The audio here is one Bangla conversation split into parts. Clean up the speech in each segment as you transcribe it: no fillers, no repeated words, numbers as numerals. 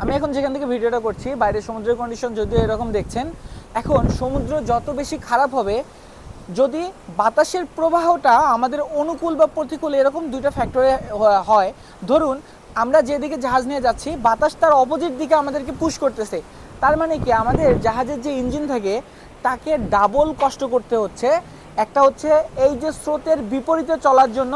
আমি এখন যেখান থেকে ভিডিওটা করছি বাইরের সমুদ্রের কন্ডিশন যদিও এরকম দেখছেন। এখন সমুদ্র যত বেশি খারাপ হবে, যদি বাতাসের প্রবাহটা আমাদের অনুকূল বা প্রতিকূল এরকম দুইটা ফ্যাক্টরে হয়, ধরুন আমরা যেদিকে জাহাজ নিয়ে যাচ্ছি বাতাস তার অপোজিট দিকে আমাদেরকে পুশ করতেছে, তার মানে কি আমাদের জাহাজের যে ইঞ্জিন থাকে তাকে ডাবল কষ্ট করতে হচ্ছে। একটা হচ্ছে এই যে স্রোতের বিপরীতে চলার জন্য,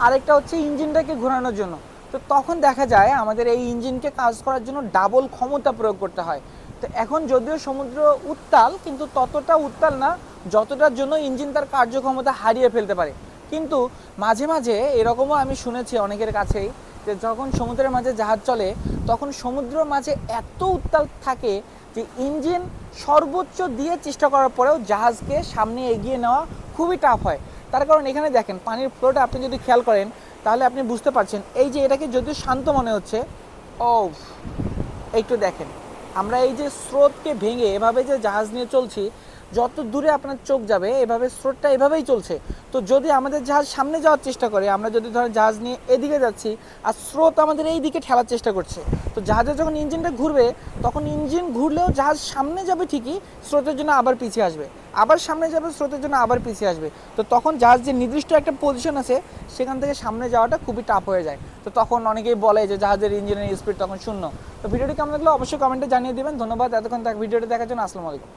আরেকটা হচ্ছে ইঞ্জিনটাকে ঘোরানোর জন্য। তো তখন দেখা যায় আমাদের এই ইঞ্জিনকে কাজ করার জন্য ডাবল ক্ষমতা প্রয়োগ করতে হয়। তো এখন যদিও সমুদ্র উত্তাল, কিন্তু ততটা উত্তাল না যতটার জন্য ইঞ্জিন তার কার্যক্ষমতা হারিয়ে ফেলতে পারে। কিন্তু মাঝে মাঝে এরকমও আমি শুনেছি অনেকের কাছেই যে যখন সমুদ্রের মাঝে জাহাজ চলে তখন সমুদ্র মাঝে এত উত্তাল থাকে যে ইঞ্জিন সর্বোচ্চ দিয়ে চেষ্টা করার পরেও জাহাজকে সামনে এগিয়ে নেওয়া খুবই টাফ হয়। তার কারণ এখানে দেখেন পানির ফ্লোটা আপনি যদি খেয়াল করেন তাহলে আপনি বুঝতে পারছেন, এই যে এটাকে যদিও শান্ত মনে হচ্ছে, ও একটু দেখেন আমরা এই যে স্রোতকে ভেঙে এভাবে যে জাহাজ নিয়ে চলছি, যত দূরে আপনার চোখ যাবে এভাবে স্রোতটা এভাবেই চলছে। তো যদি আমাদের জাহাজ সামনে যাওয়ার চেষ্টা করে, আমরা যদি ধরেন জাহাজ নিয়ে এদিকে যাচ্ছি আর স্রোত আমাদের এই দিকে ঠেলার চেষ্টা করছে, তো জাহাজের যখন ইঞ্জিনটা ঘুরবে তখন ইঞ্জিন ঘুরলেও জাহাজ সামনে যাবে ঠিকই, স্রোতের জন্য আবার পিছিয়ে আসবে, আবার সামনে যাবে স্রোতের জন্য আবার পিছিয়ে আসবে। তো তখন জাহাজ যে নির্দিষ্ট একটা পজিশন আছে সেখান থেকে সামনে যাওয়াটা খুবই টাফ হয়ে যায়। তো তখন অনেকেই বলে যে জাহাজের ইঞ্জিনের স্পিড তখন শূন্য। তো ভিডিওটি কেমন লাগলো অবশ্যই কমেন্টে জানিয়ে দেবেন। ধন্যবাদ এতক্ষণ ভিডিওটি দেখার জন্য। আসসালামু আলাইকুম।